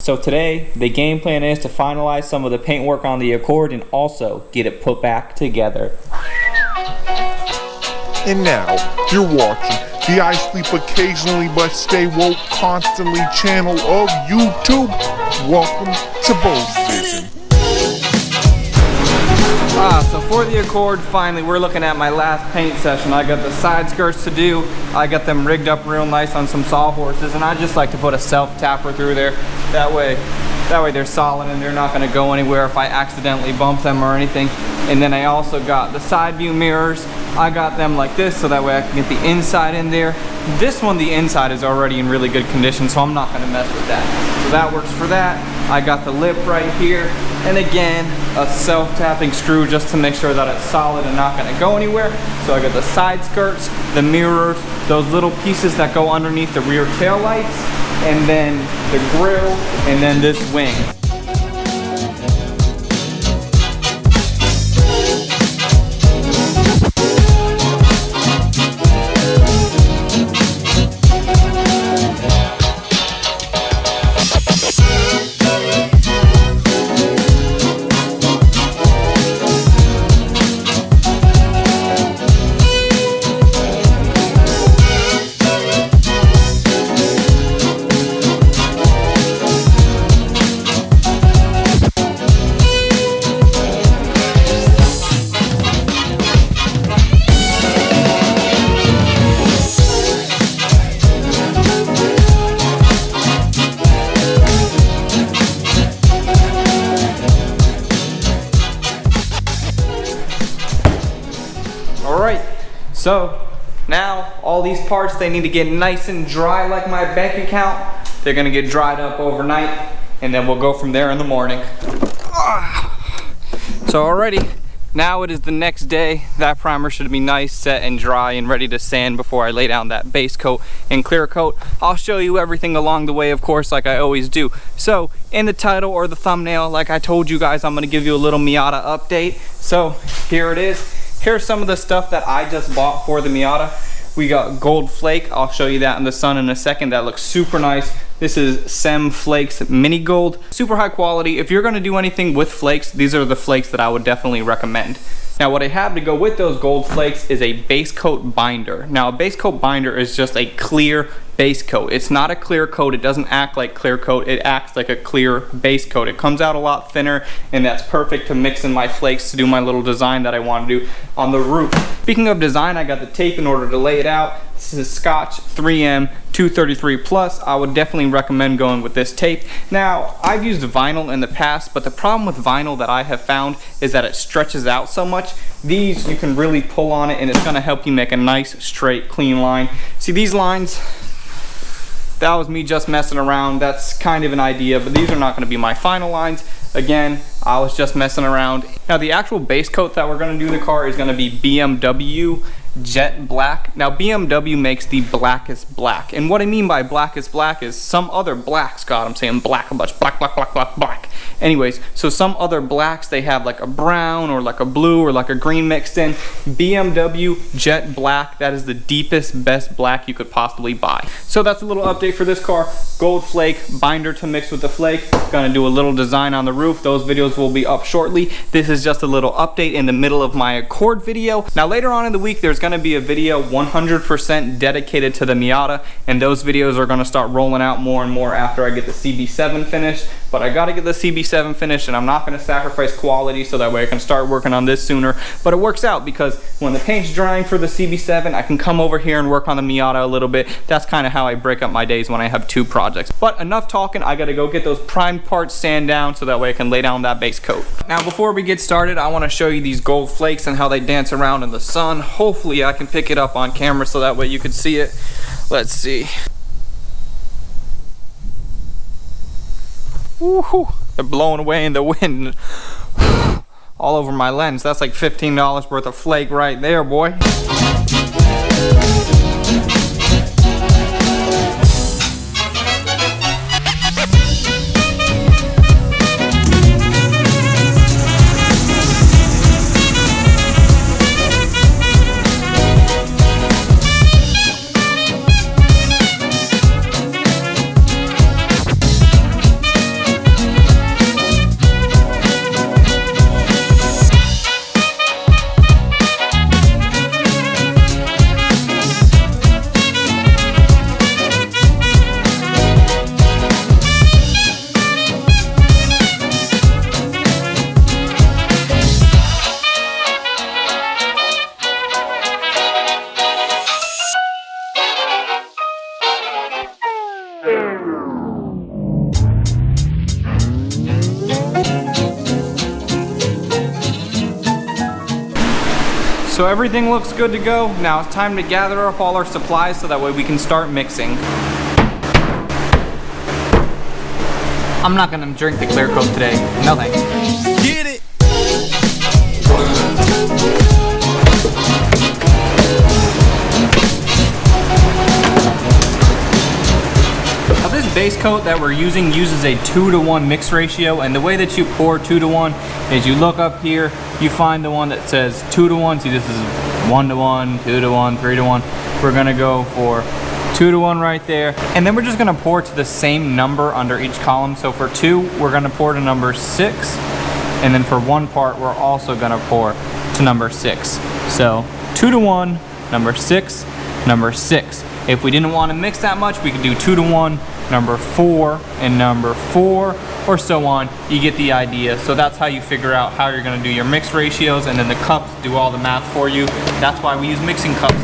So today, the game plan is to finalize some of the paintwork on the Accord and also get it put back together. And now, you're watching the I Sleep Occasionally But Stay Woke Constantly channel of YouTube. Welcome to Both Vision. So for the Accord, finally, we're looking at my last paint session. I got the side skirts to do. I got them rigged up real nice on some sawhorses, and I just like to put a self-tapper through there. That way they're solid and they're not gonna go anywhere if I accidentally bump them or anything. And then I also got the side view mirrors. I got them like this so that way I can get the inside in there. This one, the inside is already in really good condition, so I'm not gonna mess with that. So that works for that. I got the lip right here. And again, a self-tapping screw just to make sure that it's solid and not gonna go anywhere. So I got the side skirts, the mirrors, those little pieces that go underneath the rear tail lights, and then the grill, and then this wing. So now all these parts, they need to get nice and dry like my bank account. They're gonna get dried up overnight and then we'll go from there in the morning. So already, now it is the next day. That primer should be nice, set and dry and ready to sand before I lay down that base coat and clear coat. I'll show you everything along the way, of course, like I always do. So in the title or the thumbnail, like I told you guys, I'm gonna give you a little Miata update. So here it is. Here's some of the stuff that I just bought for the Miata. We got gold flake. I'll show you that in the sun in a second. That looks super nice. This is Sem Flakes Mini Gold. Super high quality. If you're gonna do anything with flakes, these are the flakes that I would definitely recommend. Now what I have to go with those gold flakes is a base coat binder. Now a base coat binder is just a clear base coat. It's not a clear coat. It doesn't act like clear coat. It acts like a clear base coat. It comes out a lot thinner and that's perfect to mix in my flakes to do my little design that I want to do on the roof. Speaking of design, I got the tape in order to lay it out. This is Scotch 3M 233 Plus. I would definitely recommend going with this tape. Now, I've used vinyl in the past, but the problem with vinyl that I have found is that it stretches out so much. These, you can really pull on it and it's gonna help you make a nice, straight, clean line. See these lines? That was me just messing around. That's kind of an idea, but these are not gonna be my final lines. Again, I was just messing around. Now the actual base coat that we're gonna do the car is gonna be BMW Jet Black. Now BMW makes the blackest black, and what I mean by blackest black is some other blacks, God, I'm saying black a bunch, black, black, black, black, black. Anyways, so some other blacks, they have like a brown or like a blue or like a green mixed in. BMW Jet Black, that is the deepest, best black you could possibly buy. So that's a little update for this car. Gold flake binder to mix with the flake. Gonna do a little design on the roof. Those videos will be up shortly. This is just a little update in the middle of my Accord video. Now later on in the week, there's gonna be a video 100% dedicated to the Miata, and those videos are gonna start rolling out more and more after I get the CB7 finished. But I gotta get the CB7 finished, and I'm not gonna sacrifice quality so that way I can start working on this sooner. But it works out because when the paint's drying for the CB7, I can come over here and work on the Miata a little bit. That's kind of how I break up my days when I have two projects. But enough talking, I gotta go get those primed parts sand down so that way I can lay down that base coat. Now before we get started, I wanna show you these gold flakes and how they dance around in the sun. Hopefully I can pick it up on camera so that way you can see it. Let's see. Woohoo! They're blowing away in the wind all over my lens. That's like $15 worth of flake right there, boy. So everything looks good to go. Now it's time to gather up all our supplies so that way we can start mixing. I'm not gonna drink the clear coat today. No thanks. Get it! Now this base coat that we're using uses a 2-to-1 mix ratio, and the way that you pour 2-to-1 is you look up here, you find the one that says 2-to-1. See, this is 1-to-1, 2-to-1, 3-to-1. We're gonna go for 2-to-1 right there, and then we're just gonna pour to the same number under each column. So for 2, we're gonna pour to number 6, and then for one part, we're also gonna pour to number 6. So 2-to-1, number 6, number 6. If we didn't want to mix that much, we could do 2-to-1, number 4, and number 4, or so on. You get the idea. So that's how you figure out how you're gonna do your mix ratios, and then the cups do all the math for you. That's why we use mixing cups.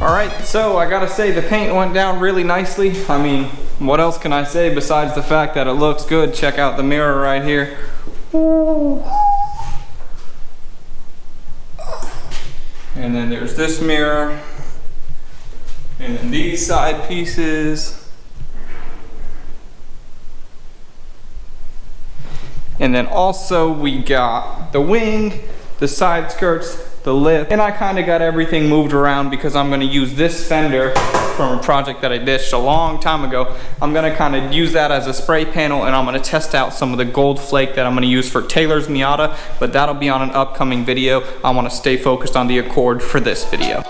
Alright, so I gotta say the paint went down really nicely. I mean, what else can I say besides the fact that it looks good? Check out the mirror right here. And then there's this mirror. And then these side pieces. And then also we got the wing, the side skirts, the lip, and I kind of got everything moved around because I'm going to use this fender from a project that I ditched a long time ago. I'm going to kind of use that as a spray panel, and I'm going to test out some of the gold flake that I'm going to use for Taylor's Miata, but that'll be on an upcoming video. I want to stay focused on the Accord for this video.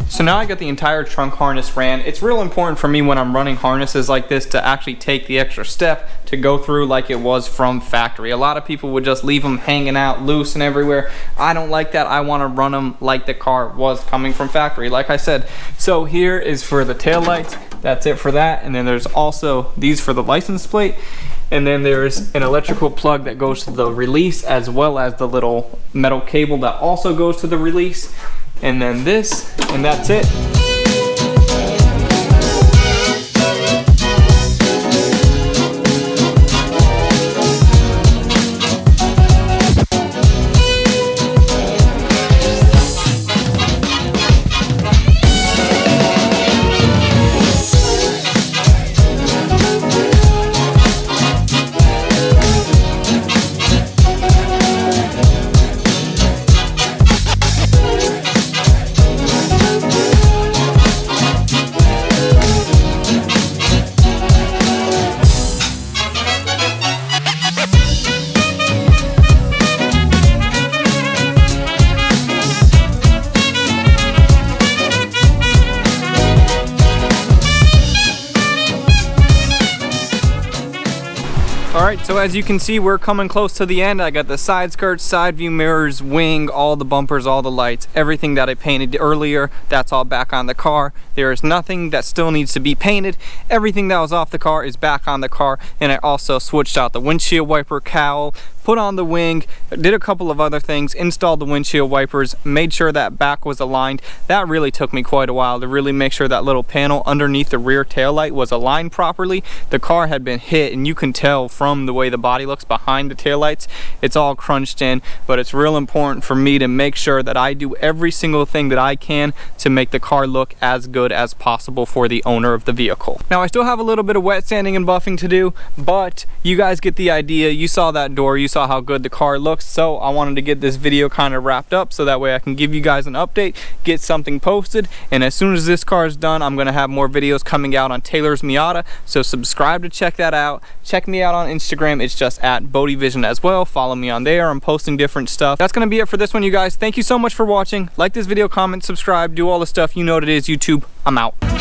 So now I got the entire trunk harness ran. It's real important for me when I'm running harnesses like this to actually take the extra step to go through like it was from factory. A lot of people would just leave them hanging out loose and everywhere. I don't like that. I want to run them like the car was coming from factory, like I said. So here is for the tail lights. That's it for that. And then there's also these for the license plate. And then there's an electrical plug that goes to the release, as well as the little metal cable that also goes to the release. And then this, and that's it. Alright, so as you can see, we're coming close to the end. I got the side skirts, side view mirrors, wing, all the bumpers, all the lights, everything that I painted earlier, that's all back on the car. There is nothing that still needs to be painted. Everything that was off the car is back on the car, and I also switched out the windshield wiper cowl, put on the wing, did a couple of other things, installed the windshield wipers, made sure that back was aligned. That really took me quite a while to really make sure that little panel underneath the rear taillight was aligned properly. The car had been hit, and you can tell from the way the body looks behind the taillights, it's all crunched in, but it's real important for me to make sure that I do every single thing that I can to make the car look as good as possible for the owner of the vehicle. Now, I still have a little bit of wet sanding and buffing to do, but you guys get the idea. You saw that door, you saw how good the car looks, so I wanted to get this video kind of wrapped up so that way I can give you guys an update, get something posted, and as soon as this car is done, I'm going to have more videos coming out on Taylor's Miata, so subscribe to check that out. Check me out on Instagram, it's just at BodieVision as well. Follow me on there, I'm posting different stuff. That's going to be it for this one, you guys. Thank you so much for watching. Like this video, comment, subscribe, do all the stuff. You know what it is, YouTube. I'm out.